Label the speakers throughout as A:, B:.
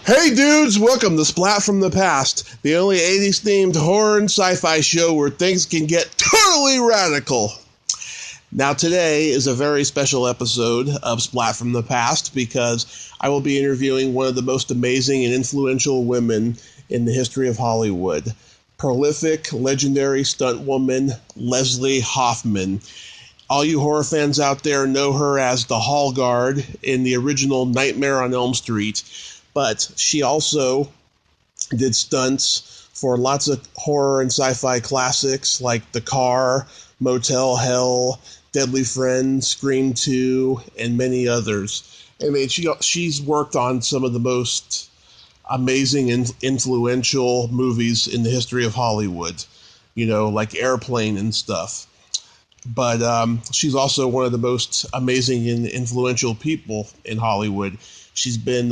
A: Hey dudes, welcome to Splat from the Past, the only 80s themed horror and sci-fi show where things can get totally radical. Now today is a very special episode of Splat from the Past because I will be interviewing one of the most amazing and influential women in the history of Hollywood. Prolific, legendary stunt woman, Leslie Hoffman. All you horror fans out there know her as the Hall Guard in the original Nightmare on Elm Street. But she also did stunts for lots of horror and sci-fi classics like The Car, Motel Hell, Deadly Friend, Scream 2, and many others. I mean, she's worked on some of the most amazing and influential movies in the history of Hollywood, you know, like Airplane and stuff. But she's also one of the most amazing and influential people in Hollywood. She's been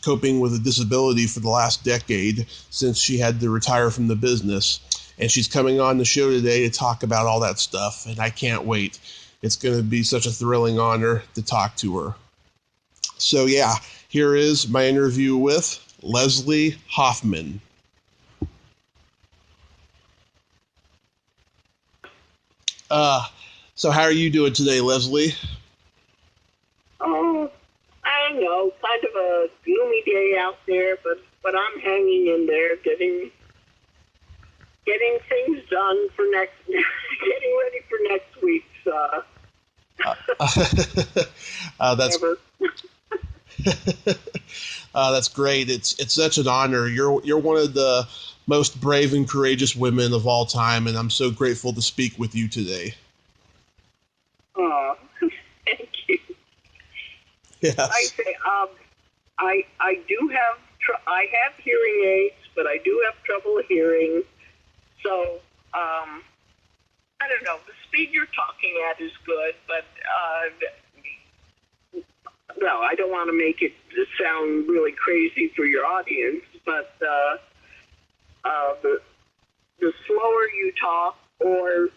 A: coping with a disability for the last decade since she had to retire from the business. And she's coming on the show today to talk about all that stuff, and I can't wait. It's going to be such a thrilling honor to talk to her. So yeah, here is my interview with Leslie Hoffman. So how are you doing today, Leslie?
B: Oh, I don't know, kind of a gloomy day out there, but I'm hanging in there, getting things done for getting ready for next week's.
A: That's great. It's such an honor. You're one of the most brave and courageous women of all time, and I'm so grateful to speak with you today.
B: Oh, thank you.
A: Yes.
B: I say, I do have I have hearing aids, but I do have trouble hearing. So, I don't know. The speed you're talking at is good, but well, I don't want to make it sound really crazy for your audience, but the slower you talk, or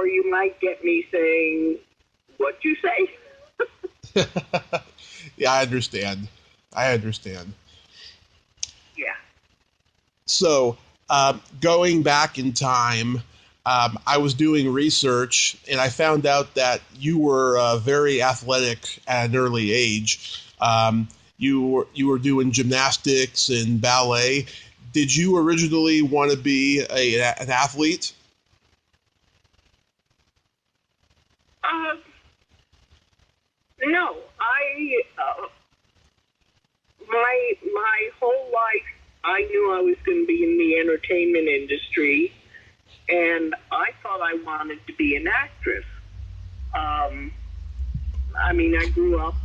B: you might get me saying, "What'd you say?"
A: Yeah, I understand.
B: Yeah.
A: So, going back in time, I was doing research, and I found out that you were very athletic at an early age. You were doing gymnastics and ballet. Did you originally want to be an athlete?
B: No, my whole life I knew I was going to be in the entertainment industry, and I thought I wanted to be an actress. I mean, I grew up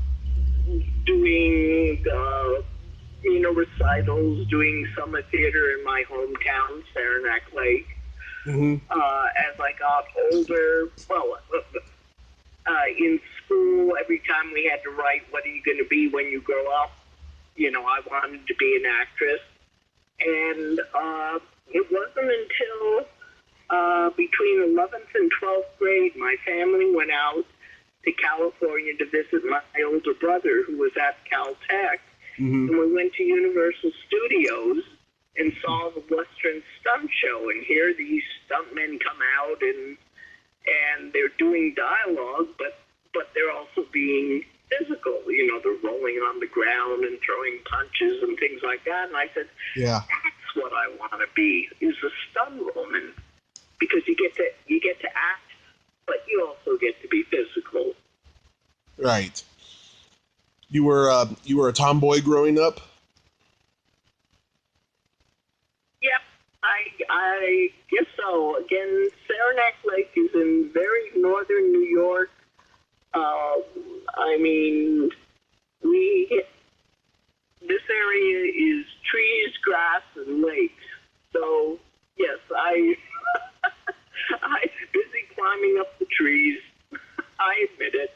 B: doing, recitals, doing summer theater in my hometown, Saranac Lake.
A: Mm-hmm.
B: As I got older, in school, every time we had to write, what are you going to be when you grow up? You know, I wanted to be an actress. And it wasn't until between 11th and 12th grade, my family went out to California to visit my older brother, who was at Caltech.
A: Mm-hmm.
B: And we went to Universal Studios and saw the Western Stunt Show. And here these stuntmen come out, and they're doing dialogue, but they're also being physical. You know, they're rolling on the ground and throwing punches and things like that. And I said,
A: yeah,
B: that's what I want to be, is a stunt woman, because you get to act, but you also get to be physical.
A: Right. You were a tomboy growing up?
B: Yep, I guess so. Again, Saranac Lake is in very northern New York. I mean, this area is trees, grass, and lakes. So, yes, I busy climbing up the trees. I admit it.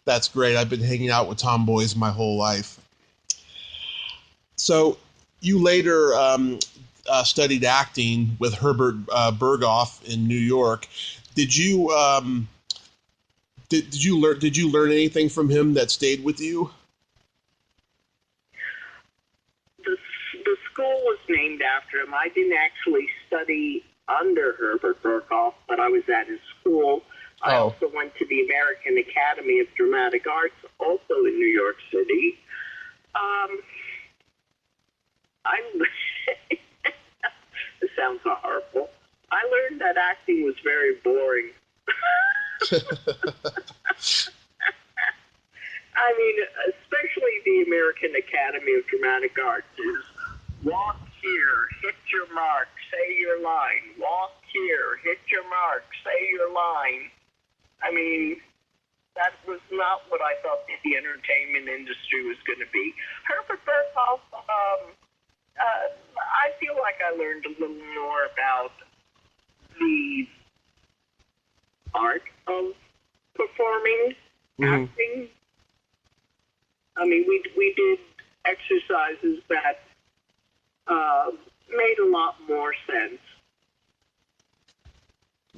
A: That's great. I've been hanging out with tomboys my whole life. So, you later studied acting with Herbert Berghoff in New York. Did you learn anything from him that stayed with you?
B: school was named after him. I didn't actually study under Herbert Burkhoff, but I was at his school. I also went to the American Academy of Dramatic Arts, also in New York City. This sounds horrible. I learned that acting was very boring. I mean, especially the American Academy of Dramatic Arts is walk here, hit your mark, say your line. Walk here, hit your mark, say your line. I mean, that was not what I thought the entertainment industry was going to be. Herbert Burkhoff, I feel like I learned a little more about the art of performing, acting. I mean, we did exercises that made a lot more sense.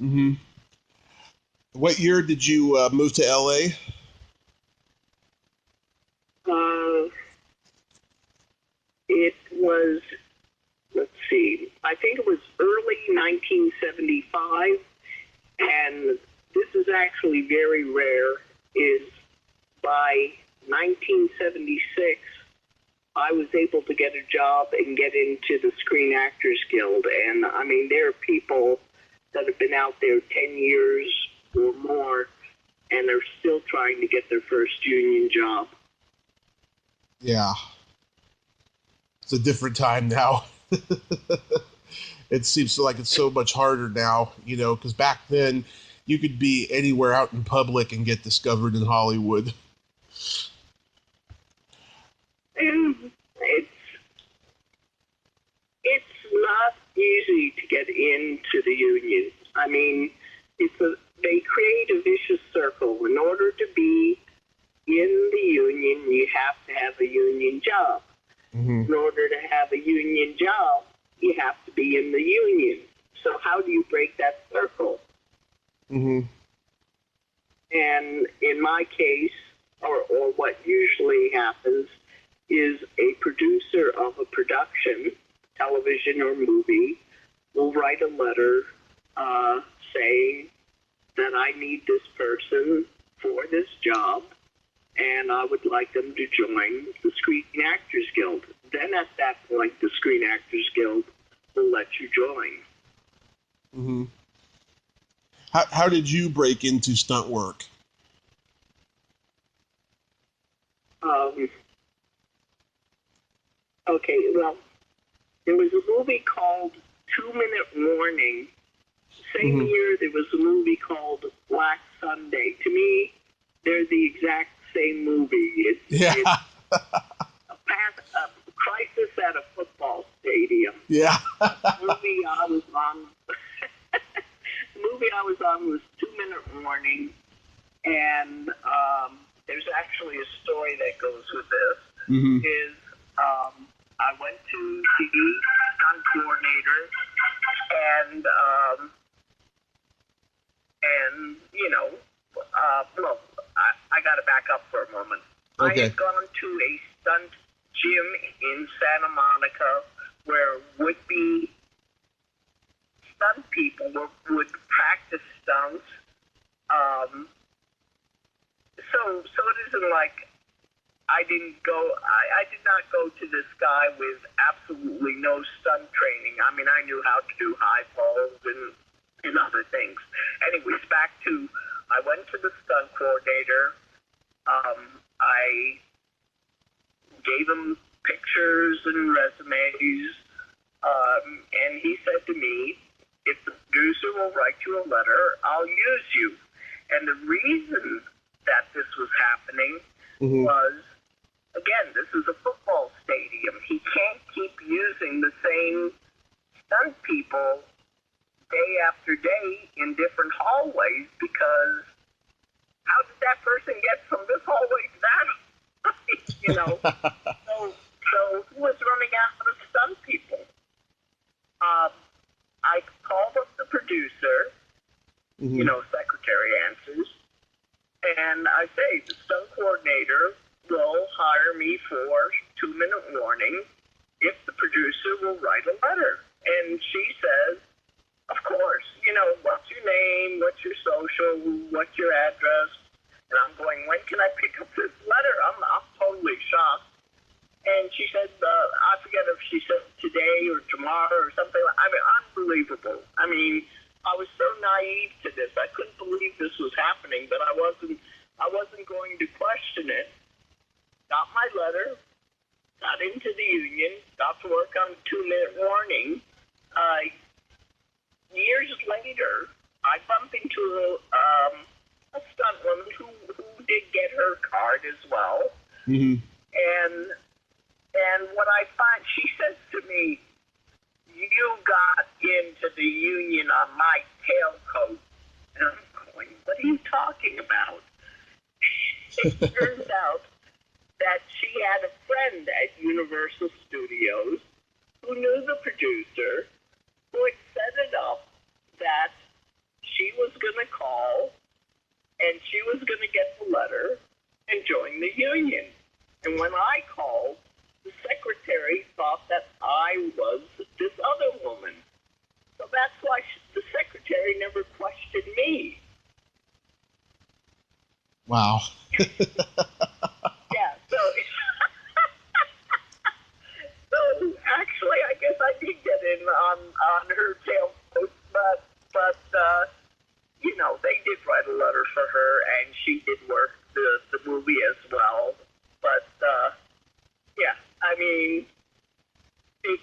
A: Mm-hmm. What year did you move to LA?
B: It was, let's see, I think it was early 1975, and this is actually very rare, is by 1976, I was able to get a job and get into the Screen Actors Guild. And, I mean, there are people that have been out there 10 years or more, and they're still trying to get their first union job.
A: Yeah. It's a different time now. It seems like it's so much harder now, you know, because back then you could be anywhere out in public and get discovered in Hollywood.
B: And it's not easy to get into the union. I mean, they create a vicious circle. In order to be in the union, you have to have a union job. Mm-hmm. In order to have a union job, you have to be in the union. So how do you break that circle? Mm-hmm. And in my case, or what usually happens, is a producer of a production, television or movie, will write a letter saying that I need this person for this job, and I would like them to join the Screen Actors Guild. Then at that point, the Screen Actors Guild will let you join.
A: Mm-hmm. How did you break into stunt work?
B: Okay, well, there was a movie called 2 Minute Warning. Same year, there was a movie called Black Sunday. To me, they're the exact same movie. It's a crisis at a football stadium.
A: Yeah.
B: The movie I was on was 2 Minute Warning, and there's actually a story that goes with this. Mm-hmm. I went to the stunt coordinator, and you know, well, I got to back up for a moment. Okay. I had gone to a stunt gym in Santa Monica where would-be stunt people would practice stunts. So it isn't like I did not go to this guy with absolutely no stunt training. I mean, I knew how to do high falls and other things. Anyways, I went to the stunt coordinator. I gave him pictures and resumes, and he said to me, if the producer will write you a letter, I'll use you. And the reason that this was happening was, again, this is a football stadium. He can't keep using the same stunt people day after day in different hallways, because how did that person get from this hallway to that? You know, so he was running out of stunt people. I called up the producer, you know, secretary answers, and I say, the stunt coordinator will hire me for 2 Minute Warning, if the producer will write a letter. And she says, of course, what's your name, what's your social, what's your address? And I'm going, when can I pick up this letter? I'm totally shocked. And she said, I forget if she said today or tomorrow or something. Unbelievable. I mean, I was so naive to this. I couldn't believe this was happening, but I wasn't going to question it. Got my letter, got into the union, got to work on a 2-minute warning. Years later, I bumped into a stunt woman who did get her card as well.
A: Mm-hmm.
B: And what I find, she says to me, you got into the union on my tailcoat. And I'm going, what are you talking about? It turns out that she had a friend at Universal Studios who knew the producer, who had set it up that she was going to call and she was going to get the letter and join the union. And when I called, the secretary thought that I was this other woman. So that's why the secretary never questioned me.
A: Wow.
B: Yeah, so actually, I guess I did get in on her tailcoat, but they did write a letter for her, and she did work the movie as well. But yeah, I mean, it's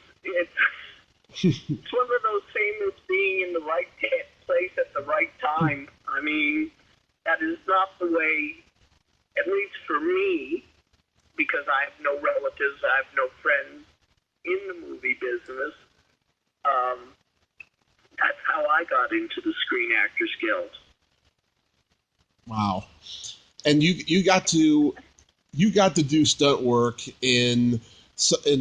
B: one of those famous being in the right place at the right time. I mean, that is not the way, at least for me, because I have no relatives, I have no friends in the movie business. That's how I got into the Screen Actors Guild.
A: Wow. And you got to do stunt work in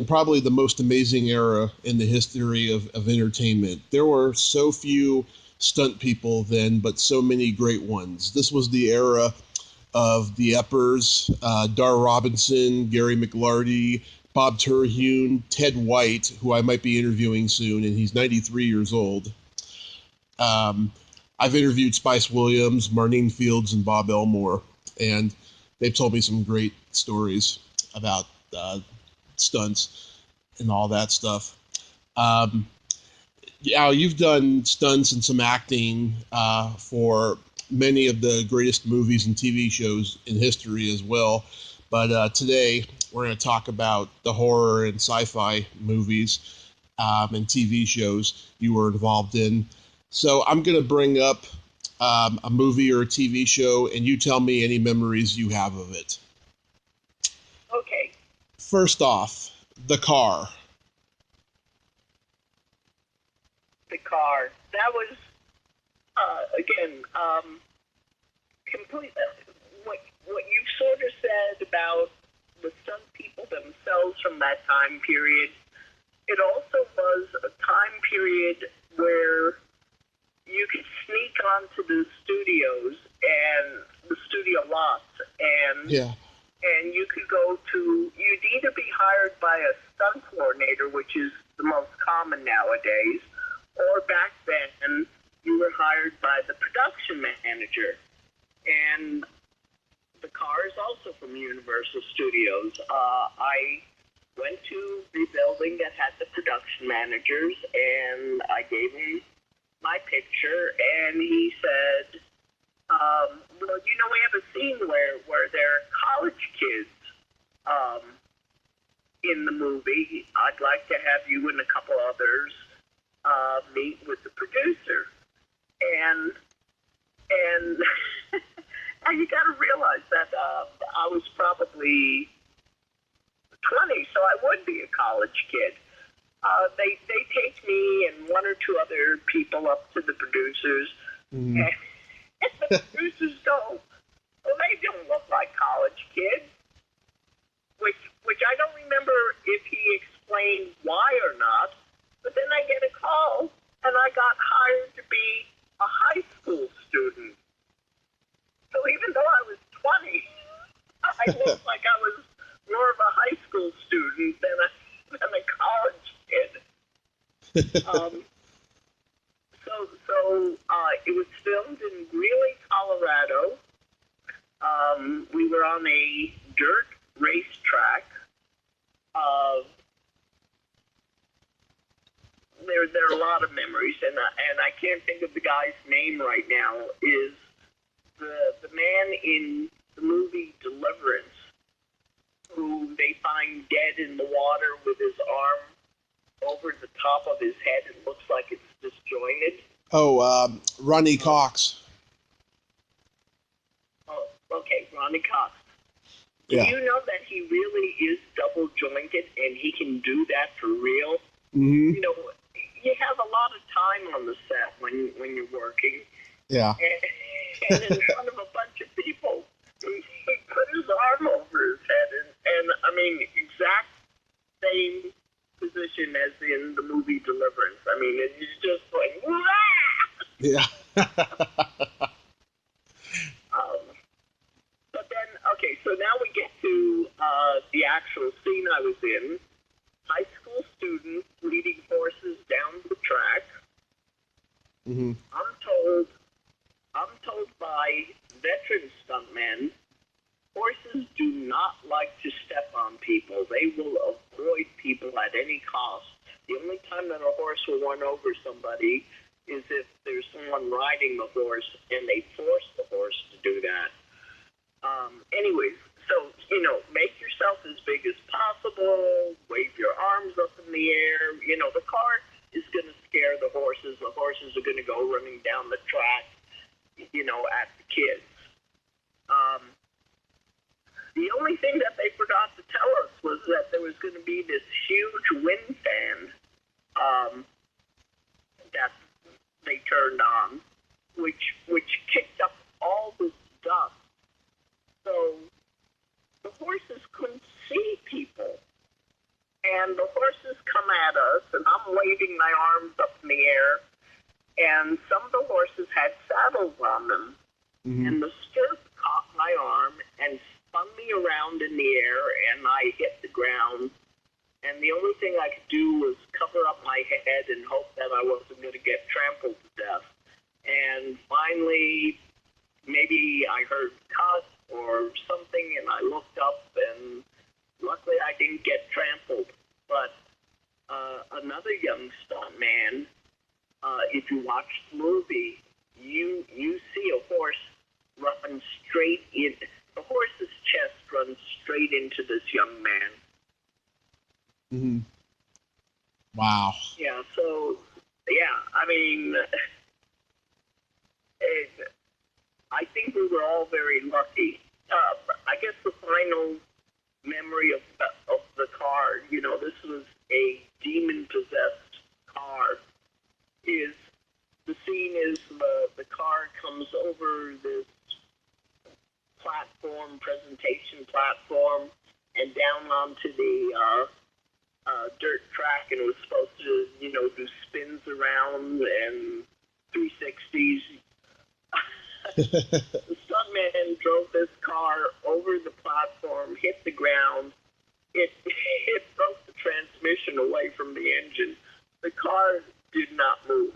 A: probably the most amazing era in the history of entertainment. There were so few stunt people then, but so many great ones. This was the era of the Eppers, Dar Robinson, Gary McLarty, Bob Terhune, Ted White, who I might be interviewing soon, and he's 93 years old. I've interviewed Spice Williams, Marnine Fields, and Bob Elmore, and they've told me some great stories about stunts and all that stuff. Yeah, you've done stunts and some acting for many of the greatest movies and TV shows in history as well. But today we're going to talk about the horror and sci-fi movies and TV shows you were involved in. So I'm going to bring up a movie or a TV show, and you tell me any memories you have of it.
B: Okay.
A: First off, The Car.
B: The Car. That was, again, complete. What you sort of said about the stunt people themselves from that time period, it also was a time period where you could sneak onto the studios and the studio lots, and you could go to, you'd either be hired by a stunt coordinator, which is the most common nowadays, or back then you were hired by the production manager. And The Car is also from Universal Studios. I went to the building that had the production managers, and I gave him my picture, and he said, well, we have a scene where there are college kids in the movie. I'd like to have you and a couple others meet with the producer. And and you got to realize that I was probably 20, so I would be a college kid. They take me and one or two other people up to the producers, and the producers go, well, they don't look like college kids, which I don't remember if he explained why or not, but then I get a call, and I got hired to be a high school student. So even though I was 20, I looked like I was more of a high school student than a Um, it was filmed in Greeley, Colorado. We were on a dirt racetrack. There are a lot of memories, and I can't think of the guy's name right now. Is the man in the movie Deliverance, who they find dead in the water with his arm over the top of his head. It looks like it's disjointed.
A: Oh, Ronnie Cox.
B: Oh, okay, Ronnie Cox.
A: Yeah.
B: Do you know that he really is double jointed, and he can do that for real?
A: Mm-hmm.
B: You know, you have a lot of time on the set when you're working.
A: Yeah.
B: And in front of a bunch of people, he put his arm over his head, and I mean, exact same position as in the movie Deliverance. I mean, it's just like, wah!
A: Yeah.
B: But then, okay, so now we get to the actual scene I was in. High school students leading horses down the track.
A: Mm-hmm.
B: I'm told by veteran stuntmen, horses do not like to step on people. They will avoid people at any cost. The only time that a horse will run over somebody is if there's someone riding the horse and they force the horse to do that. Anyways, so, you know, make yourself as big as possible, wave your arms up in the air. You know, the car is going to scare the horses. The horses are going to go running down the track, you know, at the kids. The only thing that they forgot to tell us was that there was going to be this huge wind fan that they turned on, which kicked up all the dust. So the horses couldn't see people. And the horses come at us, and I'm waving my arms up in the air, and some of the horses had saddles on them.
A: Mm-hmm.
B: And the stirrup caught my arm and spun me around in the air, and I hit the ground. And the only thing I could do was cover up my head and hope that I wasn't going to get trampled to death. And finally, maybe I heard cuss or something, and I looked up, and luckily I didn't get trampled. But another young stuntman, if you watch the movie, you see a horse run straight in. The horse's chest runs straight into this young man.
A: Mm-hmm. Wow.
B: Yeah, so, yeah, I mean, I think we were all very lucky. I guess the final memory of the car, you know, this was a demon-possessed car, is the scene is the car comes over this presentation platform, and down onto the dirt track, and it was supposed to, you know, do spins around and 360s. The stuntman drove this car over the platform, hit the ground. It broke the transmission away from the engine. The car did not move.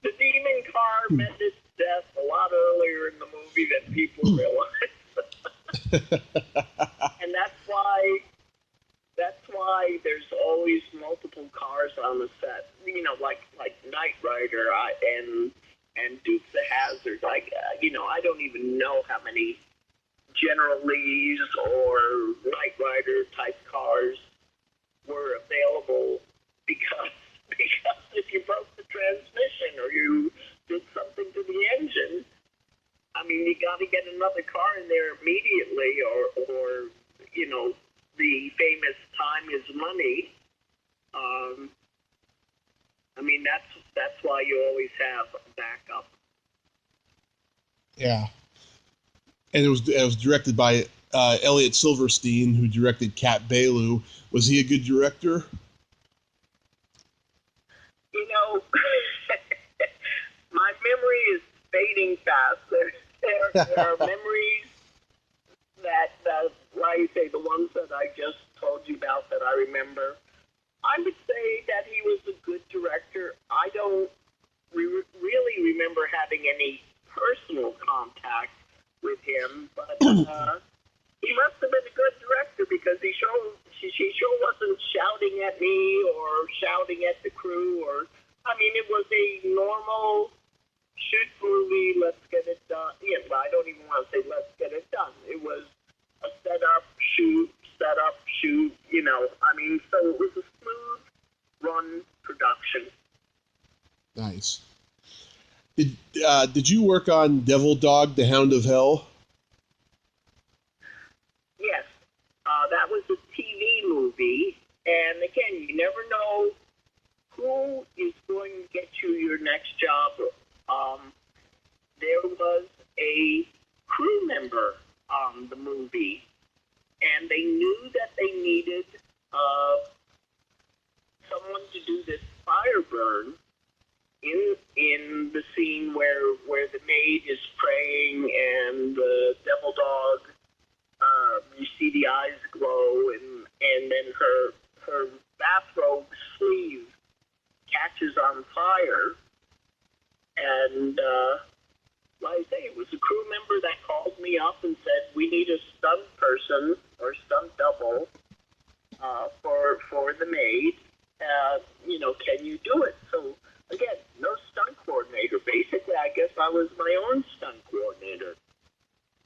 B: The demon car met its death a lot earlier in the movie than people realize. And that's why there's always multiple cars on the set. You know, like Knight Rider and Dukes of Hazzard. Like, you know, I don't even know how many General Lees or Knight Rider type cars were available because if you broke the transmission or you did something to the engine, I mean, you got to get another car in there immediately, or you know, the famous time is money. I mean, that's why you always have a backup.
A: Yeah, and it was directed by Elliot Silverstein, who directed Cat Bailu. Was he a good director?
B: You know, my memory is fading fast. There are memories that like I say, the ones that I just told you about that I remember, I would say that he was a good director. I don't really remember having any personal contact with him, but he must have been a good director because she sure wasn't shouting at me or shouting at the crew. I mean, it was a normal shoot movie, let's get it done. Yeah, well, I don't even want to say let's get it done. It was a set up, shoot, I mean, so it was a smooth run production.
A: Nice. Did you work on Devil Dog, The Hound of Hell?
B: Yes, that was a TV movie, and again, you never know who is going to get you your next job. There was a crew member on the movie, and they knew that they needed someone to do this fire burn in the scene where the maid is praying and the devil dog, you see the eyes glow, and then her bathrobe sleeve catches on fire. And like I say, it was a crew member that called me up and said, we need a stunt person or stunt double for the maid. Can you do it? So again, no stunt coordinator. Basically, I guess I was my own stunt coordinator.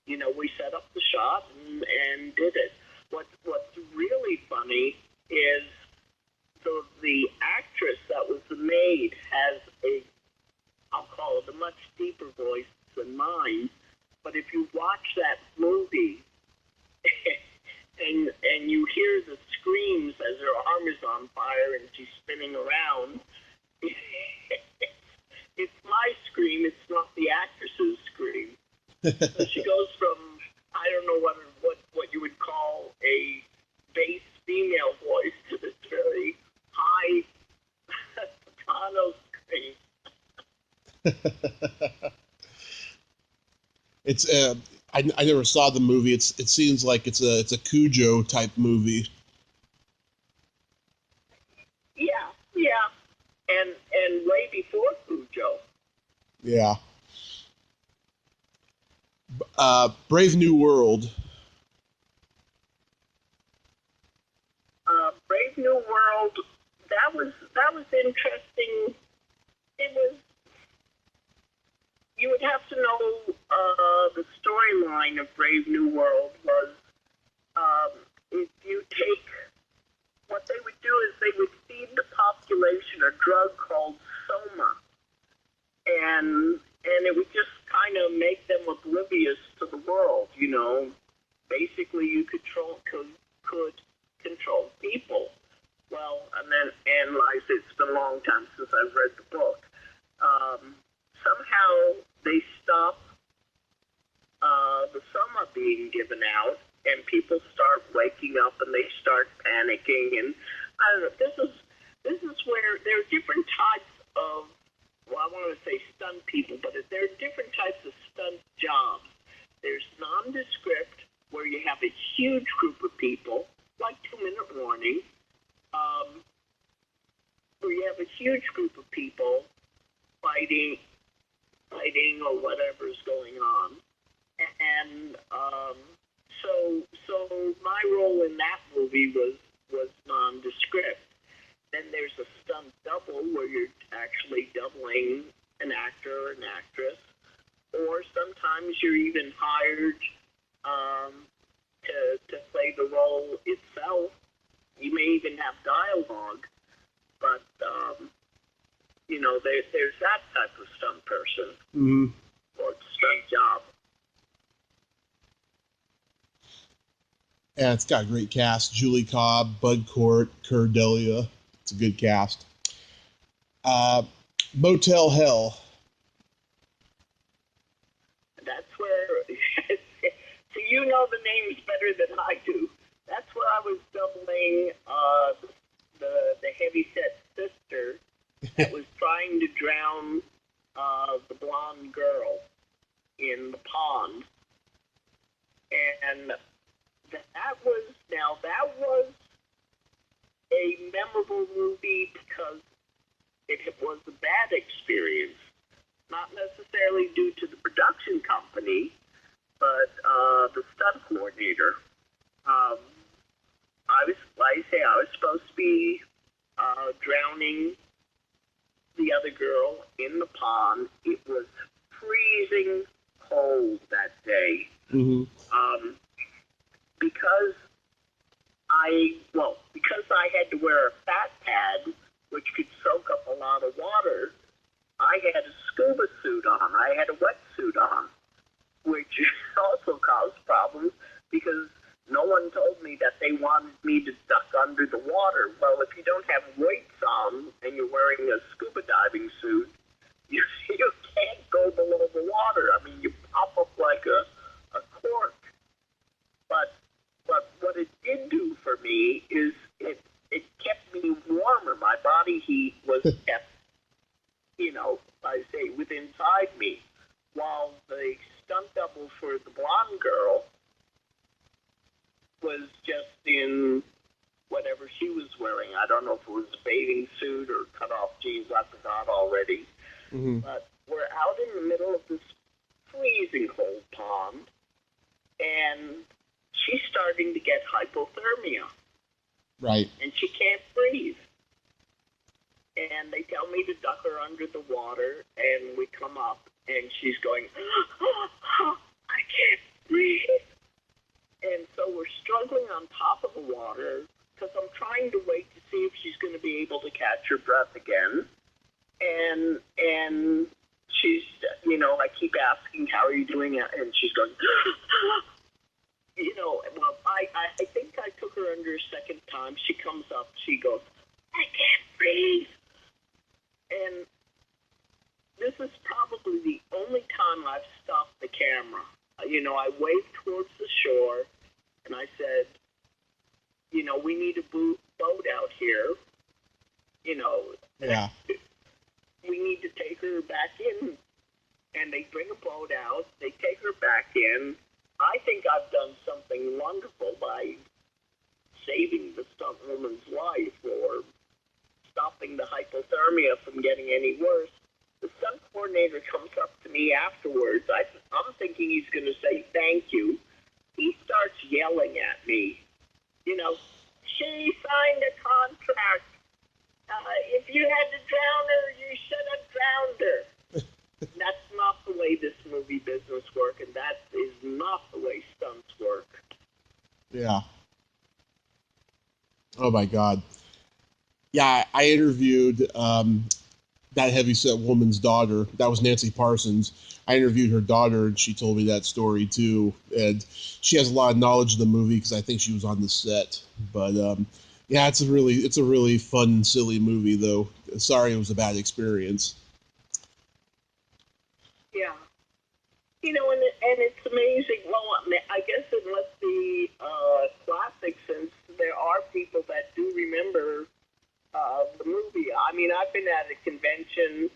B: We set up the shot and did it. What's really funny is the actress that was the maid has I'll call it a much deeper voice than mine. But if you watch that movie and you hear the screams as her arm is on fire and she's spinning around, it's my scream, it's not the actress's scream. So she goes from, I don't know what you would call a bass female voice to this very high soprano scream.
A: It's I never saw the movie. It seems like it's a Cujo type movie.
B: Yeah, and way before Cujo.
A: Yeah. Brave New World.
B: Brave New World. That was interesting. It was. You would have to know the storyline of Brave New World was if you take what they would do is they would feed the population a drug called soma, and it would just kind of make them oblivious to the world. Basically you could control people. Well, and like I said, it's been a long time since I've read the book. Somehow they stop the soma being given out, and people start waking up and they start panicking. And I don't know. This is where there are different types of. Well, I want to say stunt people, but there are different types of stunt jobs. There's nondescript, where you have a huge group of people, like 2 Minute Warning, where you have a huge group of people fighting or whatever's going on. And so my role in that movie was nondescript. Then there's a stunt double where you're actually doubling an actor or an actress, or sometimes you're even hired to play the role itself. You may even have dialogue, but there's that type of stunt person or stunt job.
A: Yeah, it's got a great cast. Julie Cobb, Bud Cort, Kerr Delia. It's a good cast. Motel Hell.
B: That's where, so you know the names better than I do. That's where I was doubling the heavy-set sister that was trying to drown the blonde girl in the pond. And that Now, that was a memorable movie because it was a bad experience, not necessarily due to the production company, but the stunt coordinator. I was supposed to be drowning the other girl in the pond. It was freezing cold that day.
A: Mm-hmm.
B: Because I had to wear a fat pad, which could soak up a lot of water, I had a scuba suit on. I had a wetsuit on, which also caused problems because no one told me that they wanted me to duck under the water. Well, if you don't have weights on and you're wearing a scuba diving suit, you can't go below the water. I mean, you pop up like a cork. But what it did do for me is it kept me warmer. My body heat was kept, within inside me, while the stunt double for the blonde girl was just in whatever she was wearing. I don't know if it was a bathing suit or cut-off jeans. I forgot already.
A: Mm-hmm.
B: But we're out in the middle of this freezing cold pond, and she's starting to get hypothermia.
A: Right.
B: And she can't breathe. And they tell me to duck her under the water, and we come up, and she's going, I can't breathe. And so we're struggling on top of the water because I'm trying to wait to see if she's going to be able to catch her breath again. And she's, I keep asking, how are you doing? And she's going, I think I took her under a second time. She comes up, she goes, I can't breathe. And this is probably the only time I've stopped the camera. I waved towards the shore, and I said, we need a boat out here.
A: Yeah.
B: We need to take her back in. And they bring a boat out. They take her back in. I think I've done something wonderful by saving the stunt woman's life or stopping the hypothermia from getting any worse. The stunt coordinator comes up to me afterwards. I'm thinking he's going to say thank you. He starts yelling at me. She signed a contract. If you had to drown her, you should have drowned her. That's not the way this movie business works, and that is not the way stunts work.
A: Yeah. Oh, my God. Yeah, I interviewed that heavyset woman's daughter. That was Nancy Parsons. I interviewed her daughter, and she told me that story, too. And she has a lot of knowledge of the movie because I think she was on the set. But, yeah, it's a really fun, silly movie, though. Sorry it was a bad experience.
B: Yeah. And it's amazing. Well, I guess it must be classic since there are people that do remember the movie. I mean, I've been at a convention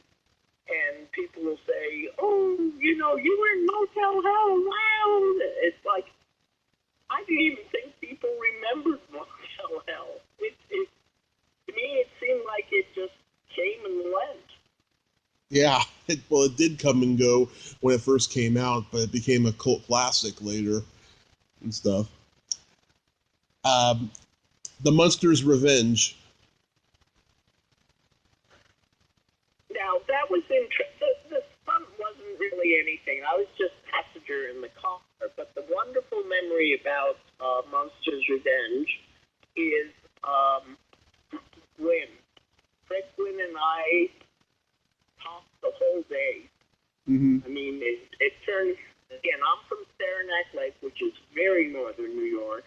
B: and people will say, oh, you were in Motel Hell. Wow. It's like, I didn't even think people remembered Motel Hell. To me, it seemed like it just came and went.
A: Yeah, it did come and go when it first came out, but it became a cult classic later and stuff. The Monster's Revenge.
B: Now, that was interesting. The stunt wasn't really anything. I was just passenger in the car. But the wonderful memory about Monster's Revenge is when Fred Gwynn and I talked the whole day.
A: Mm-hmm.
B: I mean, it turned, again, I'm from Saranac Lake, which is very northern New York.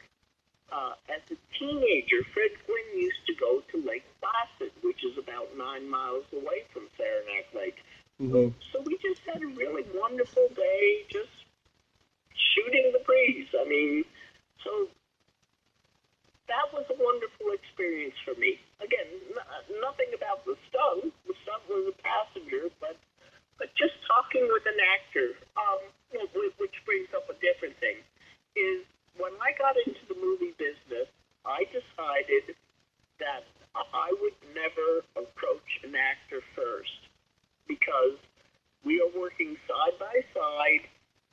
B: As a teenager, Fred Gwynn used to go to Lake Placid, which is about 9 miles away from Saranac Lake.
A: Mm-hmm.
B: So we just had a really wonderful day, just shooting the breeze. I mean, so that was a wonderful experience for me. Again, nothing about the stunt. The stunt was a passenger, but just talking with an actor, which brings up a different thing, is when I got into the movie business,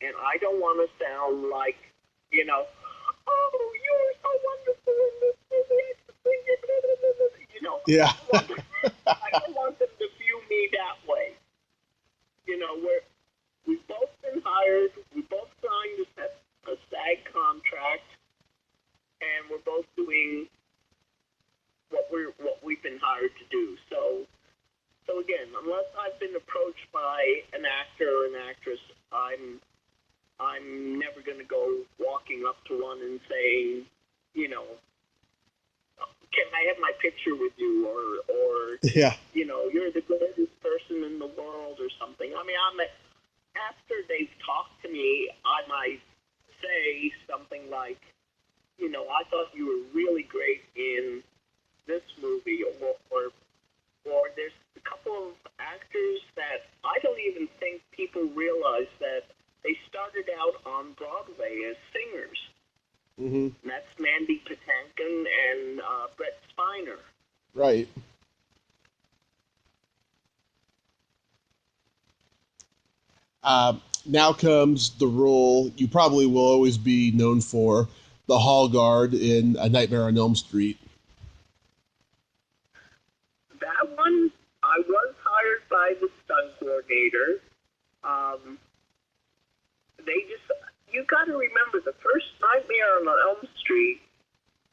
B: And I don't want to sound like, you know, oh, you were so wonderful in this movie. You know,
A: Yeah.
B: I don't want them to view me that way. You know, we've both been hired, we both signed a SAG contract, and we're both doing what we've been hired to do. So again, unless I've been approached by an actor or an actress, I'm never going to go walking up to one and saying, you know, can I have my picture with you, or
A: Yeah.
B: you know, you're the greatest person in the world, or something. I mean, after they've talked to me, I might say something like, you know, I thought you were really great in this movie, or there's a couple of actors that I don't even think people realize that they started out on Broadway as singers.
A: Mm-hmm.
B: And that's Mandy Patinkin and Brett Spiner.
A: Right. Now comes the role you probably will always be known for, the hall guard in A Nightmare on Elm Street.
B: That one, I was hired by the stunt coordinator. You got to remember, the first Nightmare on Elm Street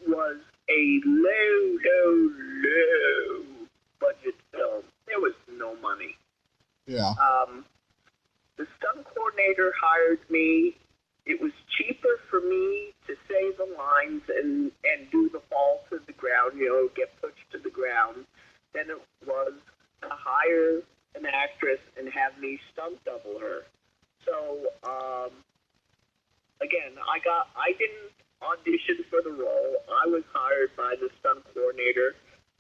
B: was a low budget film. There was no money.
A: Yeah.
B: The stunt coordinator hired me. It was cheaper for me to say the lines and do the fall to the ground, you know, get pushed to the ground, than it was to hire an actress and have me stunt double her. So, again, I didn't audition for the role. I was hired by the stunt coordinator,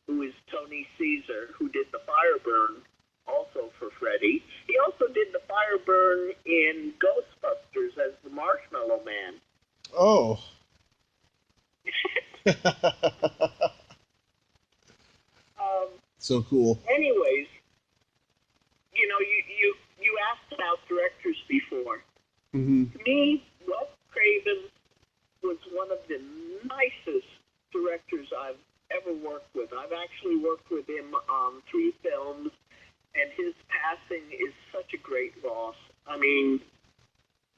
B: who is Tony Caesar, who did the fire burn also for Freddy. He also did the fire burn in Ghostbusters as the Marshmallow Man.
A: Oh. So cool.
B: Anyways, you know, you asked about directors before.
A: Mm-hmm.
B: To me, Wes Craven was one of the nicest directors I've ever worked with. I've actually worked with him on 3 films, and his passing is such a great loss. I mean,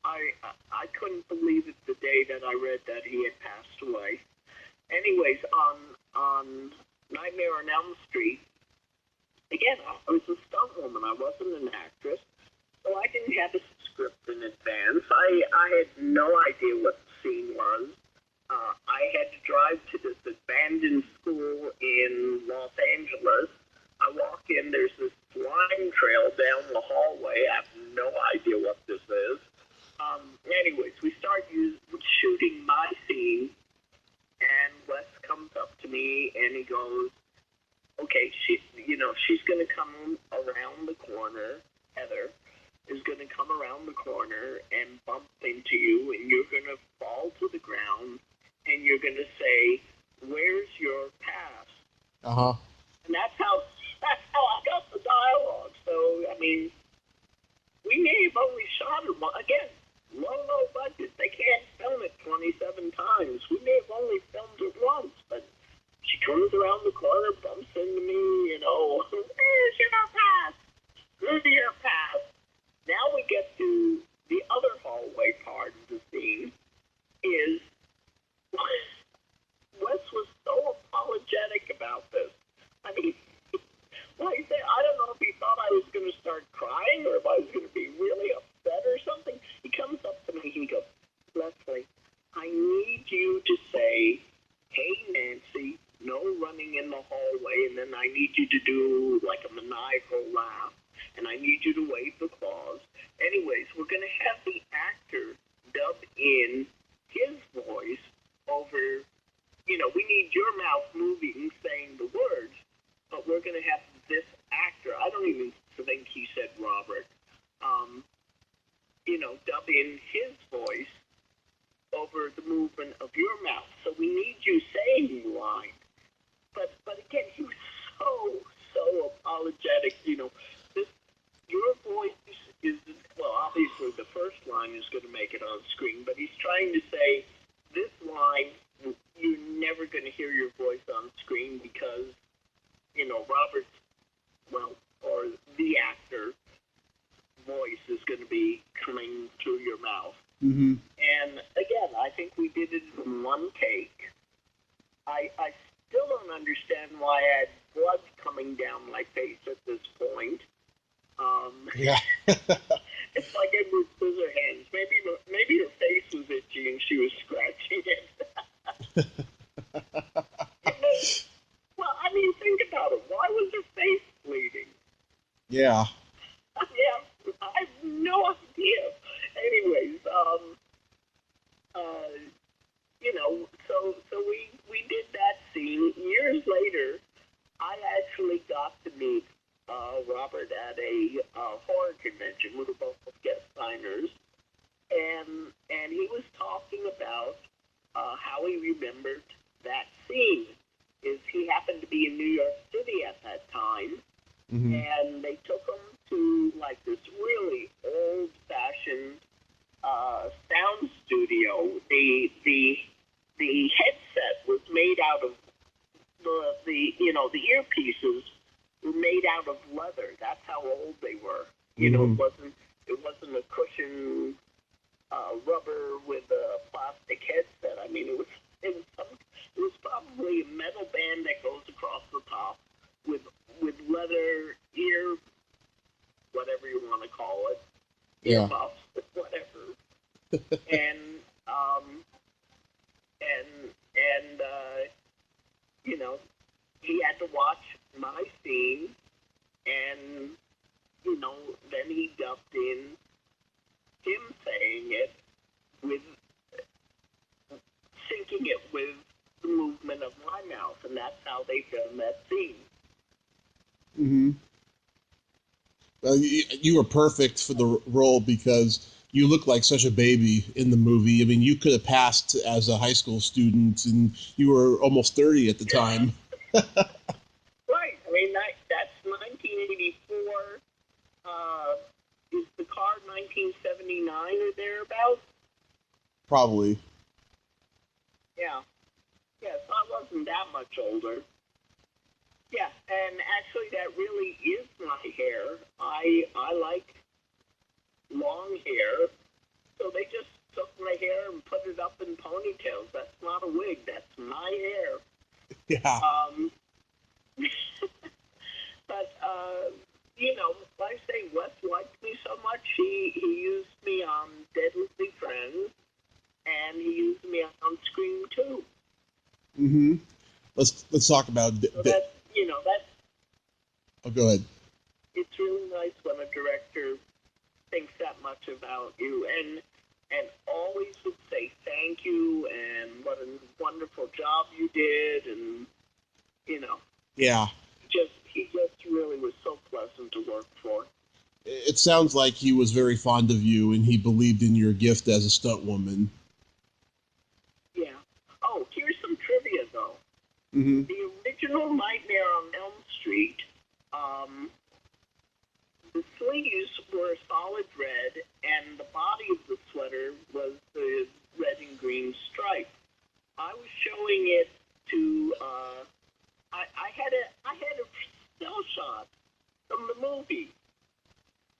B: I couldn't believe it the day that I read that he had passed away. Anyways, on Nightmare on Elm Street, again, I was a stunt woman. I wasn't an actress, so I didn't have a script in advance. I had no idea what the scene was. I had to drive to this abandoned school in Los Angeles. I walk in, there's this slime trail down the hallway. I have no idea what this is. Anyways, we start shooting my scene, and Wes comes up to me and he goes, okay, she's going to come around the corner. Heather is going to come around the corner and bump into you, and you're going to fall to the ground, and you're going to say, where's your pass?
A: Uh-huh.
B: And that's how I got the dialogue. So, I mean, we may have only shot it one. Again, low budget. They can't film it 27 times. We may have only filmed it once, but she comes around the corner, bumps into me, you know, where's your pass? Where's your pass? Now we get to the other hallway part of the scene, is Wes was so apologetic about this. I mean, like I said, I don't know if he thought I was going to start crying or if I was going to be really upset or something. He comes up to me and he goes, Leslie, I need you to say, hey, Nancy, no running in the hallway, and then I need you to do like a maniacal laugh, and I need you to wave the claws. Anyways, we're going to have the actor dub in his voice over, you know, we need your mouth moving, saying the words, but we're going to have this actor, I don't even think he said Robert, you know, dub in his voice over the movement of your mouth. So we need you saying the line. But again, he was so apologetic. You know, your voice is, well, obviously the first line is going to to make it on screen, but he's trying to say this line, you're never going to hear your voice on screen because, Robert's, or the actor voice is going to be coming through your mouth.
A: Mm-hmm.
B: And again, I think we did it in one take. I still don't understand why I had blood coming down my face at this point.
A: Yeah.
B: It's like Edward Scissorhands. Maybe her face was itchy and she was scratching it. Well, I mean, think about it. Why was her face bleeding?
A: Yeah.
B: Yeah, I have no idea. Anyways, so we did that scene. Years later, I actually got to meet Robert at a horror convention. We were both guest signers, and he was talking about how he remembered that scene. He happened to be in New York City at that time,
A: Mm-hmm.
B: and they took him to like this really old-fashioned sound studio. The headset was made out of the earpieces were made out of leather. That's how old they were.
A: Mm-hmm.
B: It wasn't a cushion rubber with a plastic headset. I mean, it was probably a metal band that goes across the top with leather ear, whatever you want to call it,
A: Yeah.
B: earmuffs, whatever, and he had to watch my scene, and then he dubbed in him saying it with syncing it with the movement of my mouth, and that's how they filmed that scene.
A: Mm-hmm. Well, you were perfect for the role because you look like such a baby in the movie. I mean, you could have passed as a high school student, and you were almost 30 at the time.
B: Right. I mean, that's 1984. Is the car 1979 or thereabouts?
A: Probably.
B: Yeah. Yeah, so I wasn't that much older. Yeah, and actually that really is my hair. I like long hair, so they just took my hair and put it up in ponytails. That's not a wig. That's my hair.
A: Yeah.
B: But, like I say, Wes liked me so much, he used me on Deadly Friends, and he used me on Scream 2.
A: Mm-hmm. Let's talk about.
B: So that's.
A: Oh, go ahead.
B: It's really nice when a director thinks that much about you, and always would say thank you and what a wonderful job you did, and
A: Yeah.
B: he just really was so pleasant to work for.
A: It sounds like he was very fond of you, and he believed in your gift as a stunt woman.
B: Yeah. Oh, here's some trivia though.
A: Mm-hmm.
B: The original Nightmare on Elm Street, the sleeves were solid red, and the body of the sweater was the red and green stripe. I was showing it to. I had a still shot from the movie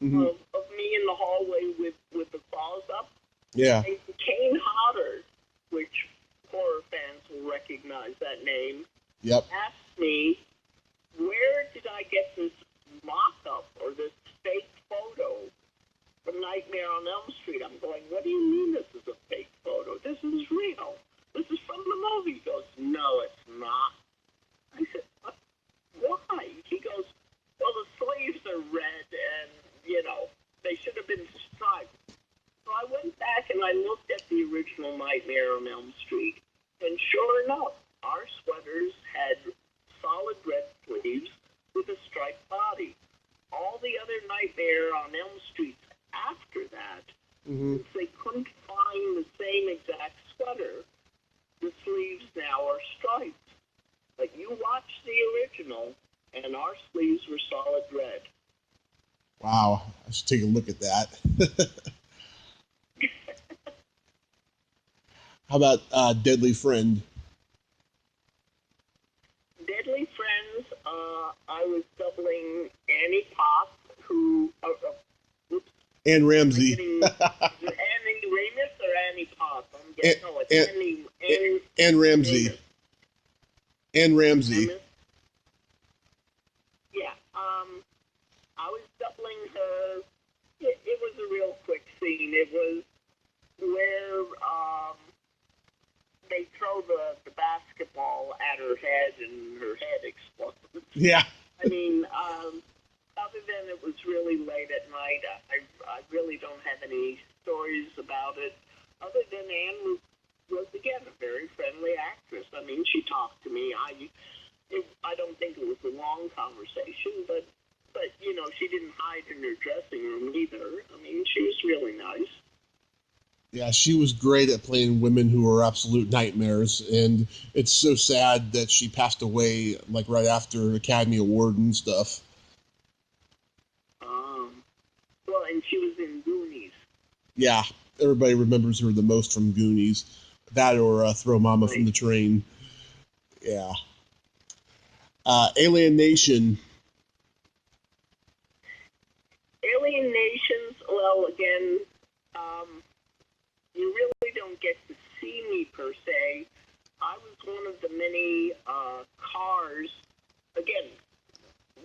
A: Mm-hmm.
B: of me in the hallway with the claws up.
A: Yeah.
B: And Kane Hodder, which horror fans will recognize that name,
A: Yep.
B: asked me, where did I get this mock-up or this fake photo from Nightmare on Elm Street? I'm going, what do you mean this is a fake photo? This is real. This is from the movie. He goes, no, it's not. I said, why? He goes, well, the sleeves are red and, they should have been striped. So I went back and I looked at the original Nightmare on Elm Street, and sure enough, our sweaters had solid red sleeves with a striped body. All the other Nightmare on Elm Streets after that,
A: Mm-hmm.
B: since they couldn't find the same exact sweater, the sleeves now are striped. But you watch the original, and our sleeves were solid red.
A: Wow. I should take a look at that. How about Deadly Friend?
B: Deadly Friends, I was doubling Annie Potts, who, oops,
A: Anne
B: I'm
A: Ramsey.
B: getting, is it Annie Ramis or Annie Potts? I'm getting, no, it's
A: Anne Ramsey.
B: Ramis.
A: Anne Ramsey.
B: Ramis? Yeah, I was doubling her. It was a real quick scene. It was where, they throw the basketball at her head and her head explodes.
A: Yeah.
B: I mean, other than it was really late at night, I really don't have any stories about it. Other than Anne was again a very friendly actress. I mean, she talked to me. I don't think it was a long conversation, but you know, she didn't hide in her dressing room either. I mean, she was really nice.
A: Yeah, she was great at playing women who were absolute nightmares, and it's so sad that she passed away like right after an Academy Award and stuff.
B: Well, and she was in Goonies.
A: Yeah, everybody remembers her the most from Goonies. That or Throw Mama from the Train. Yeah. Alien Nation.
B: Alien Nations, well, again, you really don't get to see me per se. I was one of the many cars, again,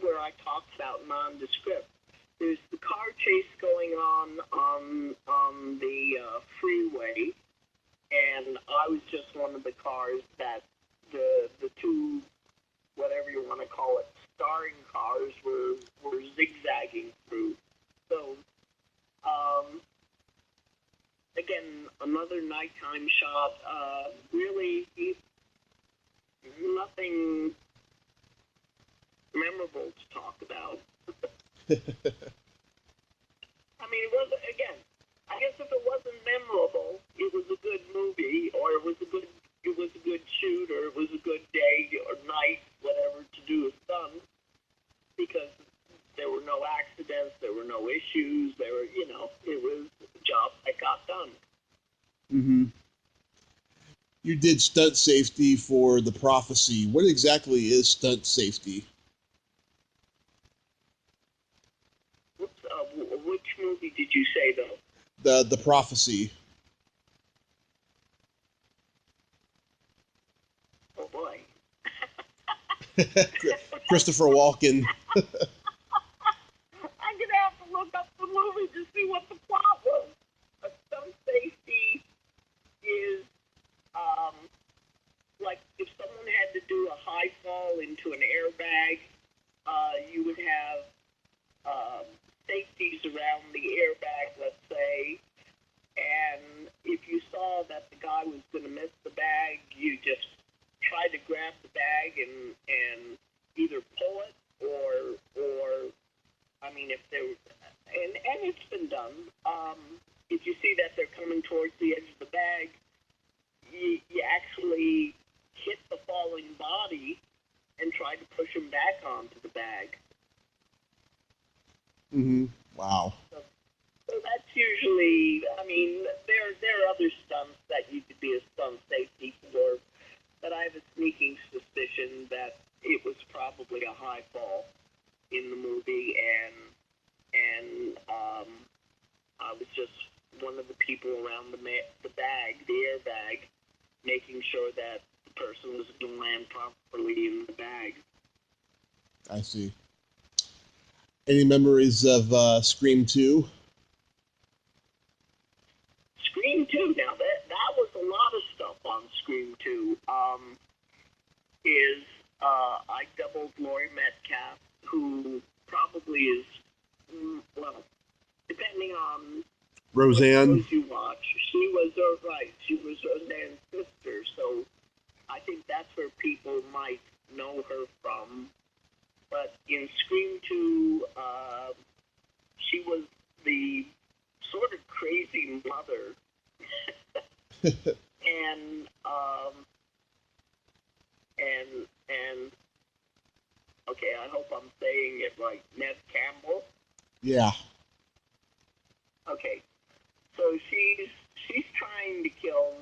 B: where I talked about nondescript. There's the car chase going on the freeway, and I was just one of the cars that the two, whatever you want to call it, starring cars were zigzagging through. So, again, another nighttime shot. Really, nothing memorable to talk about. I mean, it was, again, I guess if it wasn't memorable, it was a good movie, or it was a good shoot, or it was a good day or night, whatever, to do a stunt, because there were no accidents, there were no issues, there were, you know, it was a job that got done.
A: Mm-hmm. You did stunt safety for The Prophecy. What exactly is stunt safety?
B: Which movie did you say, though?
A: The Prophecy.
B: Oh, boy.
A: Christopher Walken.
B: I'm going to have to look up the movie to see what the plot was. A stunt safety is, like if someone had to do a high fall into an airbag, you would have safeties around the airbag, let's say, and if you saw that the guy was going to miss the bag, you just try to grab the bag and either pull it or I mean, if there and it's been done. If you see that they're coming towards the edge of the bag, you actually hit the falling body and try to push him back onto the bag.
A: Mm-hmm. Wow.
B: So that's usually, I mean, there are other stunts that you could be a stunt safety for, but I have a sneaking suspicion that it was probably a high fall in the movie, and I was just one of the people around the bag, the airbag, making sure that the person was going to land properly in the bag.
A: I see. Any memories of Scream 2?
B: Scream 2, now that was a lot of stuff on Scream 2. I doubled Laurie Metcalf, who probably is, well, depending on
A: Roseanne.
B: what you watch, she was Roseanne's sister, so I think that's where people might know her from. But in Scream 2, she was the sort of crazy mother. and okay, I hope I'm saying it right. Neve Campbell.
A: Yeah.
B: Okay, so she's trying to kill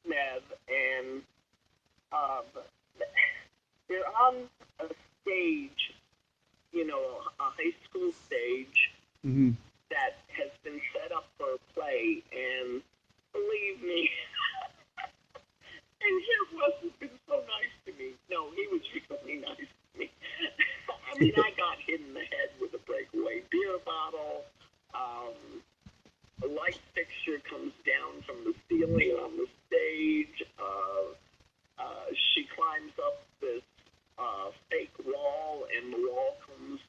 B: Neve, mean, I got hit in the head with a breakaway beer bottle. A light fixture comes down from the ceiling on the stage. She climbs up this fake wall, and the wall comes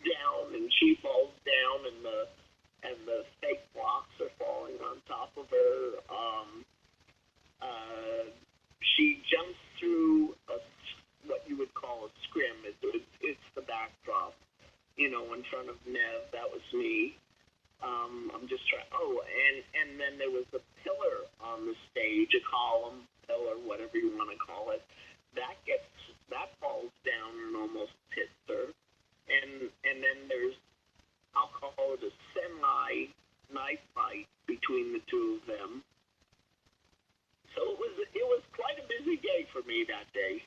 B: down, and she falls down, and the fake blocks are falling on top of her. She jumps through what you would call a scrim. It's the backdrop, in front of Nev. That was me. I'm just trying. Oh, and then there was a pillar on the stage, a column, pillar, whatever you want to call it. That falls down and almost hits her. And then there's, I'll call it a semi-knife fight between the two of them. So it was quite a busy day for me that day.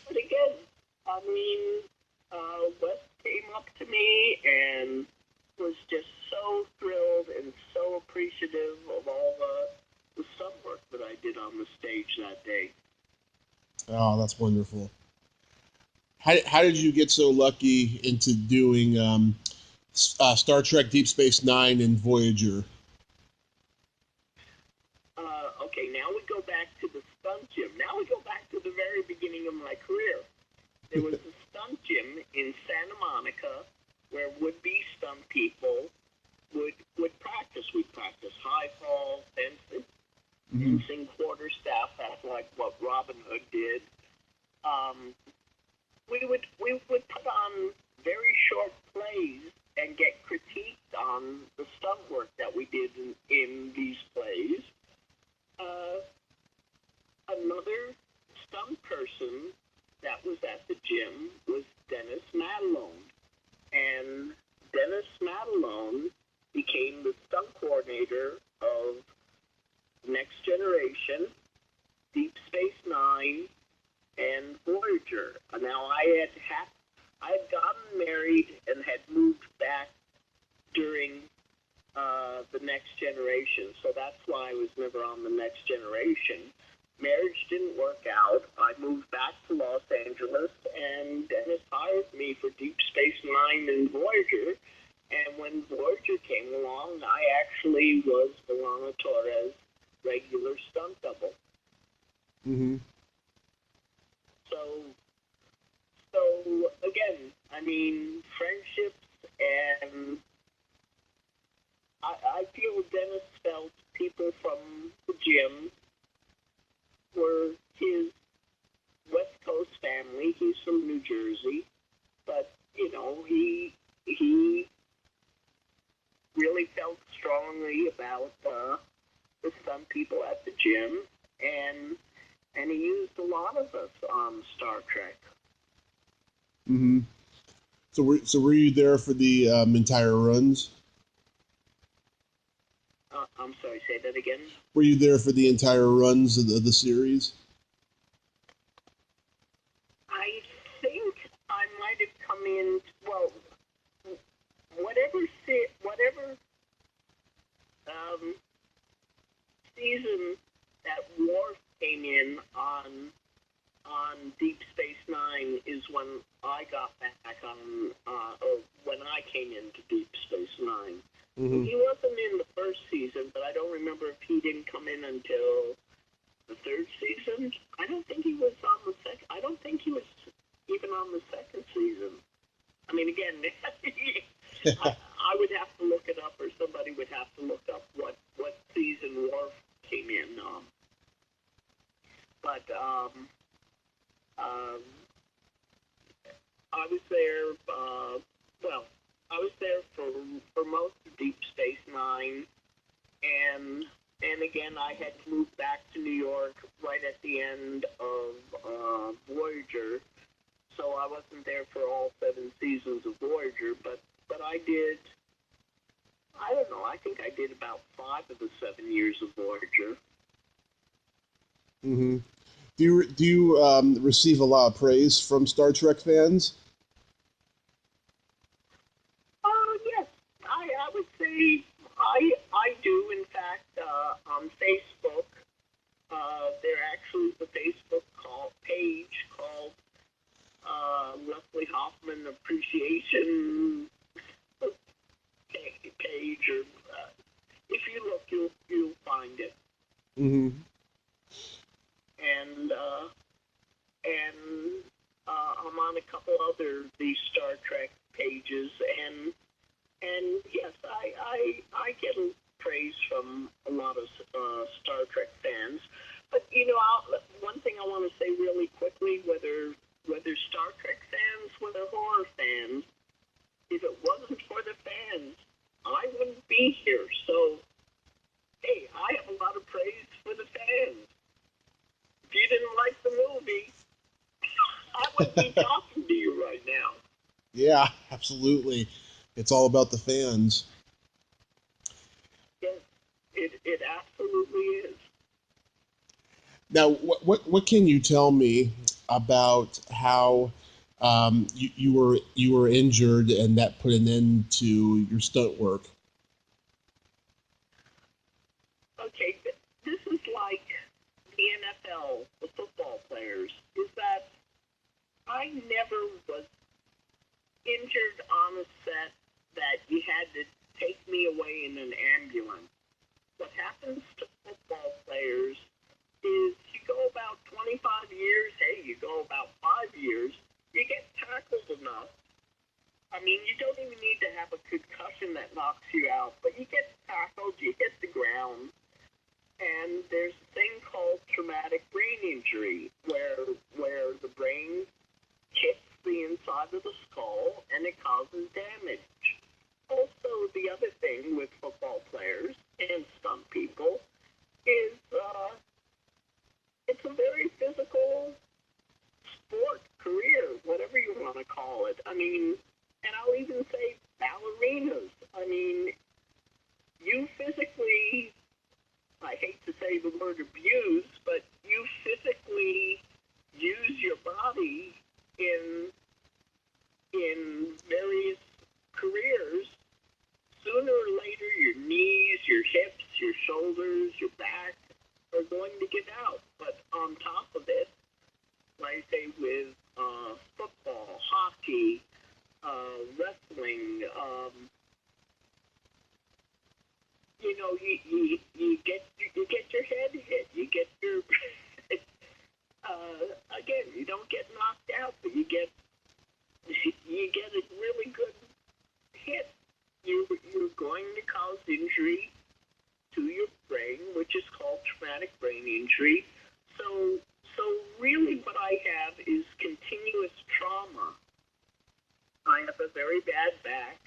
B: But again, I mean, Wes came up to me and was just so thrilled and so appreciative of all the stunt work that I did on the stage that day.
A: Oh, that's wonderful. How did you get so lucky into doing Star Trek Deep Space Nine and Voyager?
B: Okay, now we go back to the stunt gym. Now we go back to the very beginning of my career. There was a stunt gym in Santa Monica where would-be stunt people would practice. We'd practice high fall, fencing, quarterstaff. That's like what Robin Hood did. We would put on very short plays and get critiqued on the stunt work that we did in these plays. Another stunt person that was at the gym was Dennis Matalone. And Dennis Matalone became the stunt coordinator of Next Generation, Deep Space Nine, and Voyager. Now, I had gotten married and had moved back during the Next Generation, so that's why I was never on the Next Generation. Marriage didn't work out. I moved back to Los Angeles, and Dennis hired me for Deep Space Nine and Voyager. And when Voyager came along, I actually was Delana Torres' regular stunt double.
A: Mm-hmm.
B: So again, I mean, friendships, and I feel Dennis felt people from the gym were his West Coast family. He's from New Jersey, but he really felt strongly about the stunt people at the gym, and he used a lot of us on Star Trek.
A: Mm-hmm. So were you there for the entire runs?
B: I'm sorry, say that again?
A: Were you there for the entire runs of the series?
B: I think I might have come in, well, whatever season that Worf came in on Deep Space Nine is when I got back on, or when I came into Deep Space Nine.
A: Mm-hmm.
B: He wasn't in the first season, but I don't remember if he didn't come in until the third season. I don't think he was on the second. I don't think he was even on the second season. I mean, again, I would have to look it up, or somebody would have to look up what season Worf came in on. But I was there. I was there for most of Deep Space Nine, and again, I had to move back to New York right at the end of Voyager, so I wasn't there for all 7 seasons of Voyager, but I did. I don't know. I think I did about 5 of the 7 years of Voyager.
A: Mm-hmm. Do you receive a lot of praise from Star Trek fans?
B: Yes, I would say I do. In fact, on Facebook, there actually is a Facebook page called
A: Mm-hmm.
B: And I'm on a couple other these Star Trek pages, and yes, I get praise from a lot of Star Trek fans. But one thing I want to say really quickly, whether Star Trek fans, whether horror fans, if it wasn't for the fans, I wouldn't be here. So, hey, I have a lot of praise for the fans. If you didn't like the movie, I wouldn't be talking to you right now.
A: Yeah, absolutely. It's all about the fans.
B: Yes, it absolutely is.
A: Now, what can you tell me about how you were injured and that put an end to your stunt work?
B: Okay, this is like the NFL, the football players, is that I never was injured on a set that you had to take me away in an ambulance. What happens to football players is you go about 25 years, hey, you go about 5 years, you get tackled enough. I mean, you don't even need to have a concussion that knocks you out, but you get tackled, you hit the ground, and there's a thing called traumatic brain injury, where the brain hits the inside of the skull and it causes damage. Also, the other thing with football players and stunt people is it's a very physical sport, career, whatever you want to call it. I mean, and I'll even say ballerinas. I mean, you physically, I hate to say the word abuse, but you physically use your body in various careers. Sooner or later, your knees, your hips, your shoulders, your back are going to give out. But on top of it, like I say with football, hockey, wrestling, you get your head hit, you get your again, you don't get knocked out, but you get a really good hit. You're going to cause injury to your brain, which is called traumatic brain injury. So really what I have is continuous trauma. I have a very bad back,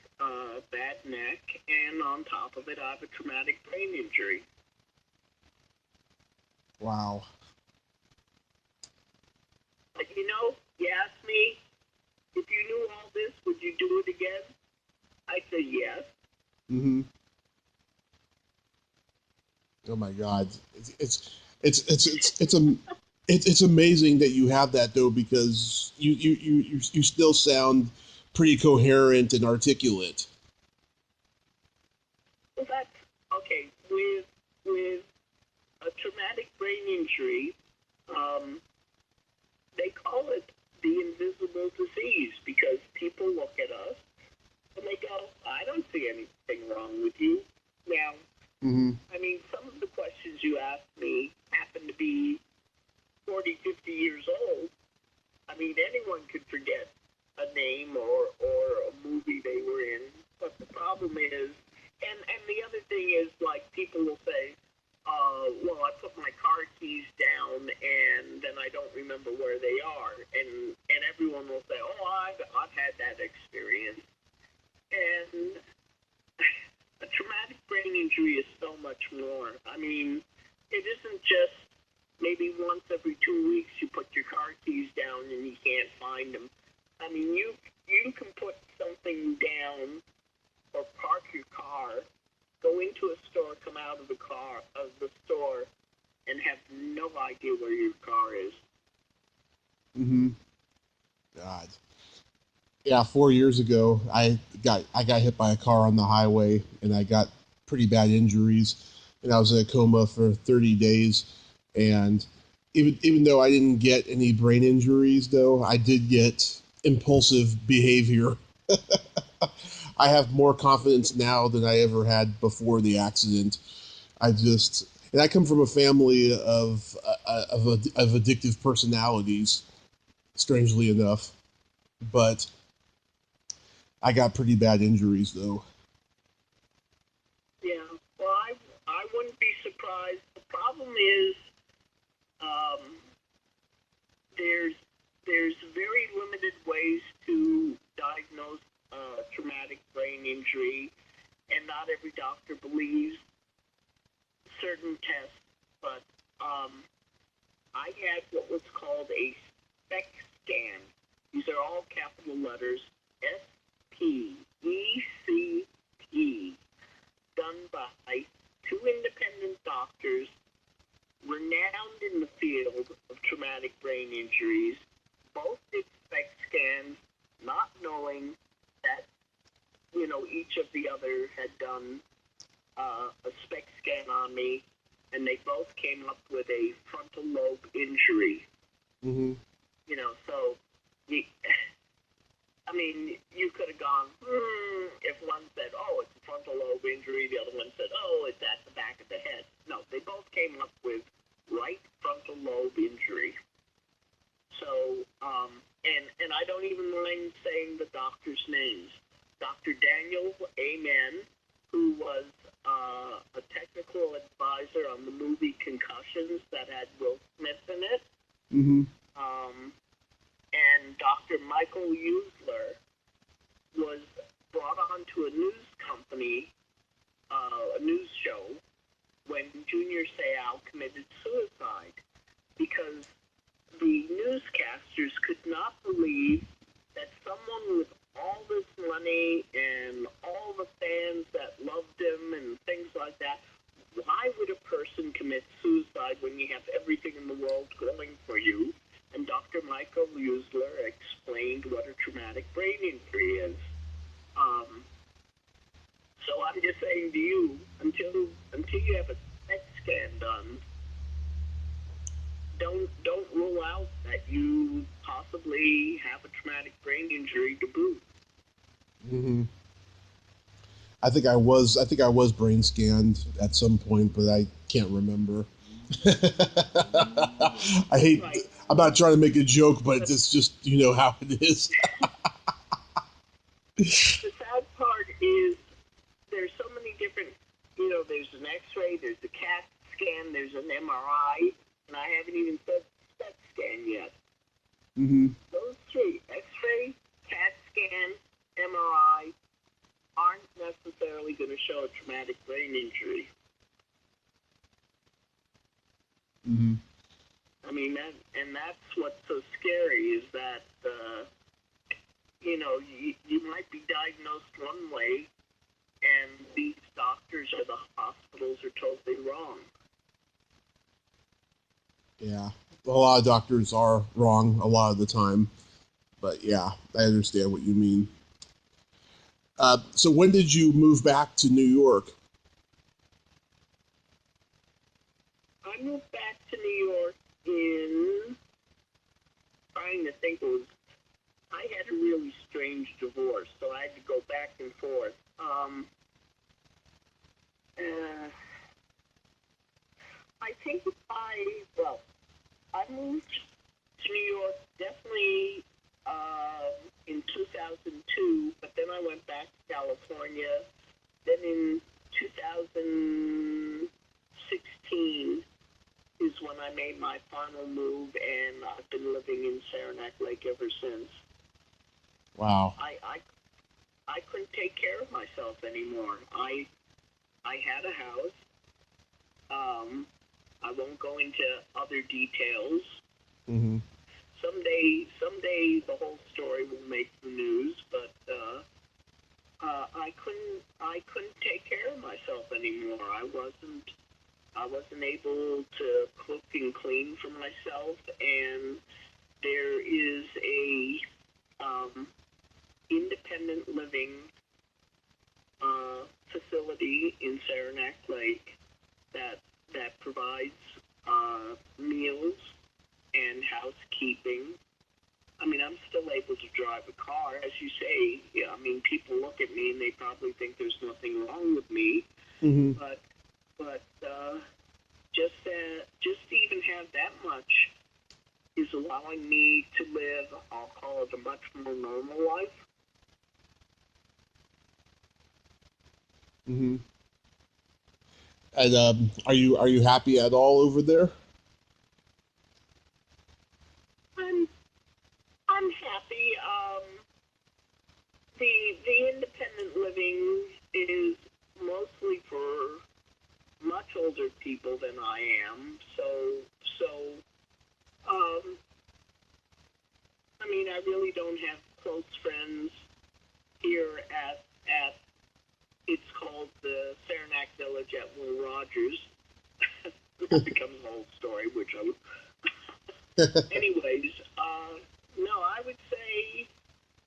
B: bad neck, and on top of it, I have a traumatic brain injury.
A: Wow.
B: But you asked me, if you knew all this, would you do it again? I said yes.
A: Mm-hmm. Oh my God, it's amazing that you have that though, because you still sound pretty coherent and articulate.
B: Well, that's okay. With a traumatic brain injury, they call it the invisible disease because people look at us and they go, I don't see anything wrong with you. Now,
A: Mm-hmm.
B: I mean, some of the questions you asked me happen to be 40, 50 years old. I mean, anyone could forget a name or a movie they were in. But the problem is, and the other thing is, like, people will say, well, I put my car keys down and then I don't remember where they are. And everyone will say, oh, I've had that experience. And a traumatic brain injury is so much more. I mean, it isn't just maybe once every 2 weeks you put your car keys down and you can't find them. I mean, you can put something down or park your car, go into a store, come out of the store, and have no idea where your car is.
A: Mm-hmm. God. Yeah, 4 years ago, I got hit by a car on the highway, and I got pretty bad injuries, and I was in a coma for 30 days. And even though I didn't get any brain injuries, though, I did get impulsive behavior. I have more confidence now than I ever had before the accident. And I come from a family of addictive personalities, strangely enough. But I got pretty bad injuries, though.
B: Yeah, well, I wouldn't be surprised. The problem is there's very limited ways to diagnose traumatic brain injury, and not every doctor believes certain tests. But I had what was called a SPEC scan. These are all capital letters, SPECT, done by two independent doctors renowned in the field of traumatic brain injuries. Both did SPEC scans, not knowing that, each of the other had done a SPEC scan on me, and they both came up with a frontal lobe injury.
A: Mm-hmm.
B: So, you could have gone, if one said, oh, it's a frontal lobe injury, the other one said, oh, it's at the back of the head. No, they both came up with right frontal lobe injury. So, and I don't even mind saying the doctor's names. Dr. Daniel Amen, who was a technical advisor on the movie Concussions that had Will Smith in it.
A: Mm-hmm.
B: And Dr. Michael Usler was brought on to a news company, a news show, when Junior Seau committed suicide, because the newscasters could not believe that someone with all this money and all the fans that loved him and things like that, why would a person commit suicide when you have everything in the world going for you? And Dr. Michael Usler explained what a traumatic brain injury is. So I'm just saying to you, until you have a PET scan done, don't rule out that you possibly have a traumatic brain injury to boot.
A: Mm-hmm. I think I was brain scanned at some point, but I can't remember. I hate.
B: Right.
A: I'm not trying to make a joke, but it's just how it is.
B: The sad part is there's so many different. There's an X-ray, there's a CAT scan, there's an MRI, and I haven't even said SPEC scan yet.
A: Mm-hmm.
B: Those three, X-ray, CAT scan, MRI, aren't necessarily going to show a traumatic brain injury.
A: Mm-hmm.
B: That's what's so scary is that, you might be diagnosed one way, and these doctors or the hospitals are totally wrong.
A: Yeah, a lot of doctors are wrong a lot of the time, but yeah, I understand what you mean. So when did you move back to New York?
B: I moved back to New York trying to think, I had a really strange divorce, so I had to go back and forth. I think I moved to New York definitely in 2002, but then I went back to California. Then in 2016 is when I made my final move, and I've been living in Saranac Lake ever since.
A: Wow.
B: I couldn't take care of myself anymore. I had a house. I won't go into other details.
A: Mm-hmm.
B: Someday the whole story will make the news, but I couldn't take care of myself anymore. I wasn't able to cook and clean for myself, and there is a independent living facility in Saranac Lake that provides meals and housekeeping. I'm still able to drive a car, as you say. Yeah, people look at me and they probably think there's nothing wrong with me.
A: Mm-hmm.
B: But just to even have that much is allowing me to live, I'll call it, a much more normal life.
A: Mm-hmm. And are you happy at all over there?
B: I'm happy. The independent living is mostly for much older people than I am. So I mean, I really don't have close friends here at it's called the Saranac Village at Will Rogers. It becomes a whole story, which I would. Anyways, no, I would say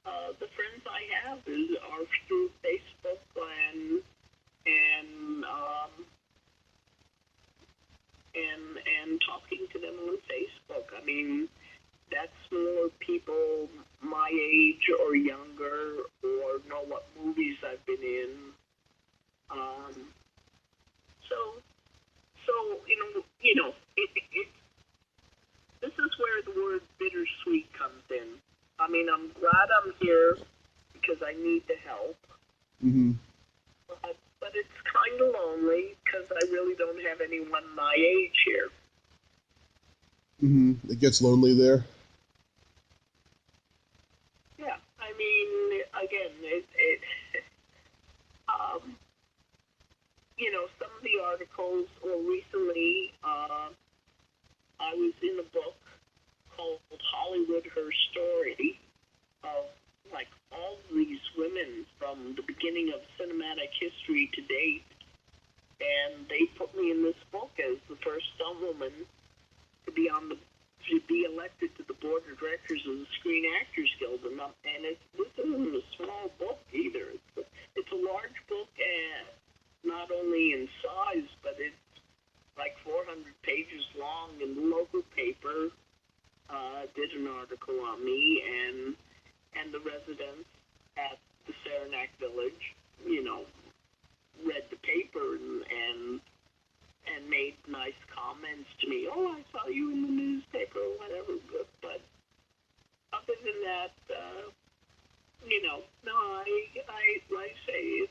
B: the friends I have are through Facebook and and talking to them on Facebook. I mean, that's more people my age or younger, or know what movies I've been in. Um, so this is where the word bittersweet comes in. I mean, I'm glad I'm here because I need the help.
A: Mm-hmm.
B: But it's kind of lonely because I really don't have anyone my age here.
A: Mm-hmm. It gets lonely there.
B: Yeah, I mean, again, um, some of the articles, or recently, I was in a book called Hollywood Her Story of, like, all these women from the beginning of cinematic history to date, and they put me in this book as the first stunt woman to be elected to the board of directors of the Screen Actors Guild, and this isn't a small book either. It's a large book, and not only in size, but it's like 400 pages long. And the local paper did an article on me, and the residents at the Saranac Village, read the paper and made nice comments to me. Oh, I saw you in the newspaper or whatever. But other than that, no, I like I say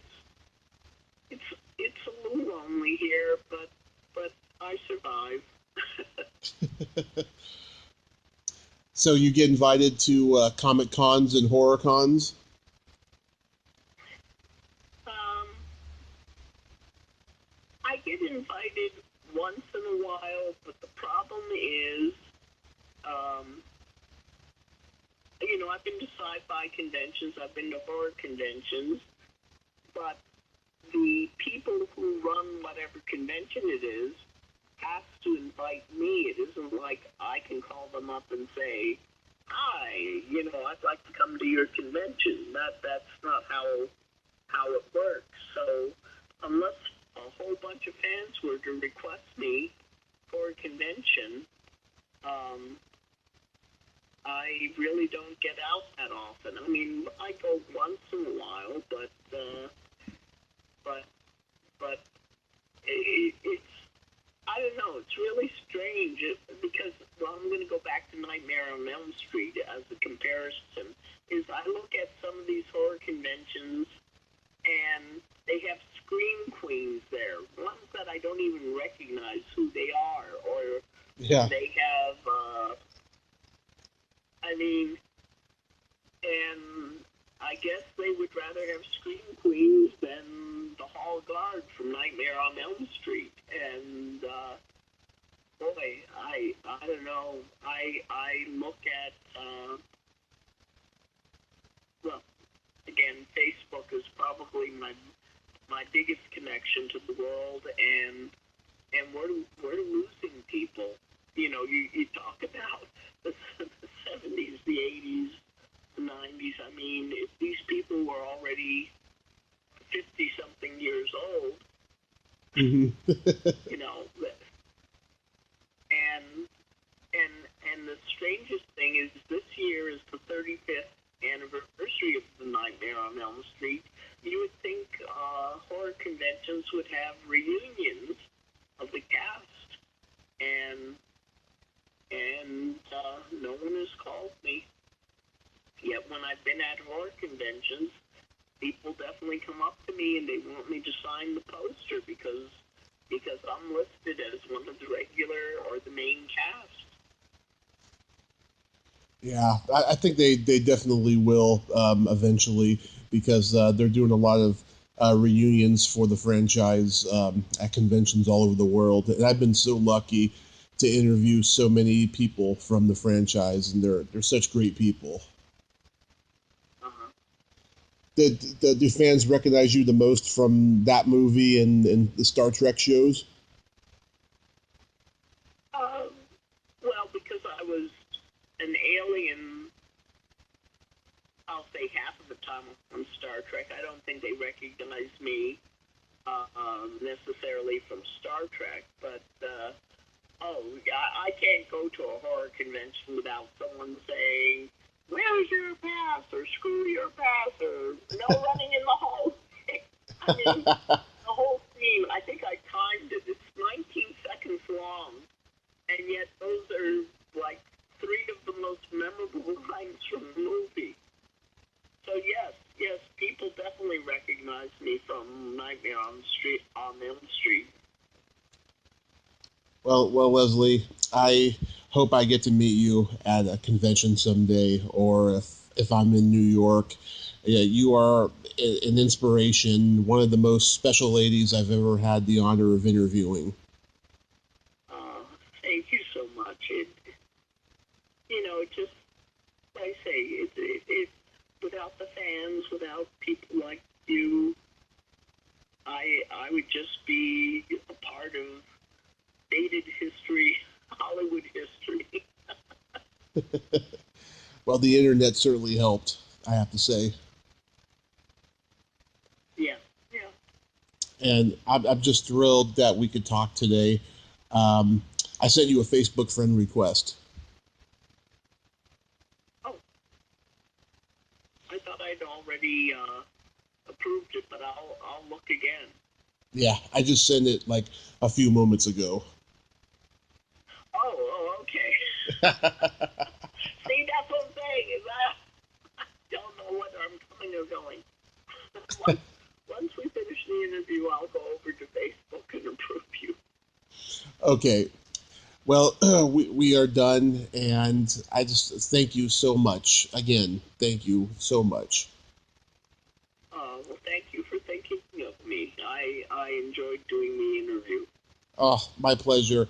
B: it's a little lonely here, but I survive.
A: So you get invited to comic cons and horror cons?
B: Um, I get invited once in a while, but the problem is, um, I've been to sci-fi conventions, I've been to horror conventions, but the people who run whatever convention it is has to invite me. It isn't like I can call them up and say, "Hi, I'd like to come to your convention." That's not how it works. So unless a whole bunch of fans were to request me for a convention, I really don't get out that often. I mean, I go once in a while, but it's, I don't know, it's really strange because, well, I'm going to go back to Nightmare on Elm Street as a comparison, is I look at some of these horror conventions and they have scream queens there, ones that I don't even recognize who they are, or
A: Yeah.
B: they have, and I guess they would rather have scream queens than the Hall Guard from Nightmare on Elm Street. And boy, I don't know. I look at well, again, Facebook is probably my biggest connection to the world, and we're losing people. You talk about the 70s, the 80s, the 90s. I mean, if these people were already 50-something years old,
A: Mm-hmm.
B: and and the strangest thing is this year is the 35th anniversary of the Nightmare on Elm Street. You would think horror conventions would have reunions of the cast, been at horror conventions, people definitely come up to me and they want me to sign the poster because I'm listed as one of the regular or the main cast.
A: Yeah, I think they definitely will eventually, because they're doing a lot of reunions for the franchise at conventions all over the world. And I've been so lucky to interview so many people from the franchise, and they're such great people.
B: Uh-huh.
A: Do fans recognize you the most from that movie and the Star Trek shows?
B: Well, because I was an alien, I'll say half of the time on Star Trek. I don't think they recognize me necessarily from Star Trek, but I can't go to a horror convention without someone saying, "Where's your pass?" or "Screw your pass," or "No running in the hallway." I mean, the whole scene, I think I timed it. It's 19 seconds long, and yet those are like three of the most memorable lines from the movie. So yes, people definitely recognize me from Nightmare on Elm Street.
A: Well, Leslie, I hope I get to meet you at a convention someday, or if I'm in New York. Yeah, you are an inspiration, one of the most special ladies I've ever had the honor of interviewing.
B: Thank you so much. It just, like I say, it without the fans, without people like you, I would just be a part of dated history, Hollywood history.
A: Well, the internet certainly helped, I have to say.
B: Yeah.
A: And I'm just thrilled that we could talk today. I sent you a Facebook friend request.
B: Oh, I thought I'd already approved it, but I'll look again.
A: Yeah, I just sent it like a few moments ago.
B: Oh, okay. See, that's what I'm saying, is I don't know whether I'm coming or going. Once we finish the interview, I'll go over to Facebook and approve you.
A: Okay. Well, we are done, and I just thank you so much. Again, thank you so much.
B: Well, thank you for thinking of me. I enjoyed doing the interview.
A: Oh, my pleasure.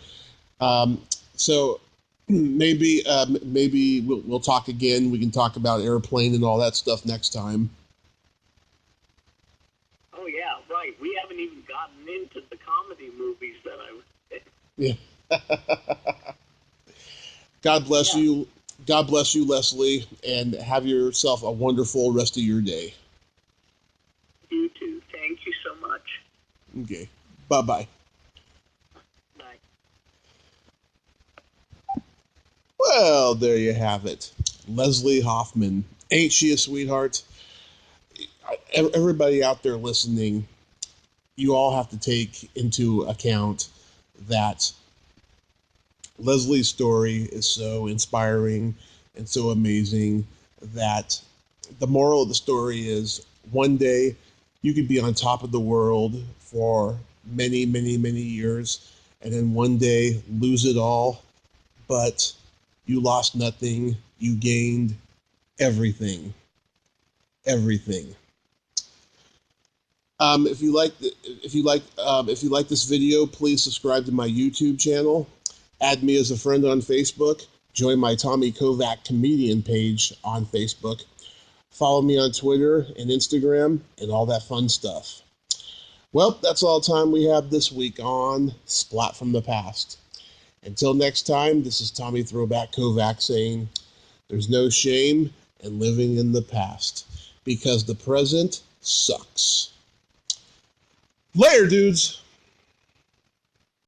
A: So maybe we'll talk again. We can talk about Airplane and all that stuff next time.
B: Oh, yeah, right. We haven't even gotten into the comedy movies that I was
A: Yeah. God bless you. God bless you, Leslie, and have yourself a wonderful rest of your day.
B: You too. Thank you so much.
A: Okay. Bye-bye.
B: Bye.
A: Well, there you have it. Leslie Hoffman. Ain't she a sweetheart? Everybody out there listening, you all have to take into account that Leslie's story is so inspiring and so amazing that the moral of the story is one day you could be on top of the world for many, many, many years, and then one day lose it all, but you lost nothing, you gained everything. Everything. If you like this video, please subscribe to my YouTube channel. Add me as a friend on Facebook. Join my Tommy Kovac comedian page on Facebook. Follow me on Twitter and Instagram and all that fun stuff. Well, that's all the time we have this week on Splat from the Past. Until next time, this is Tommy Throwback Kovac saying, there's no shame in living in the past, because the present sucks. Later, dudes!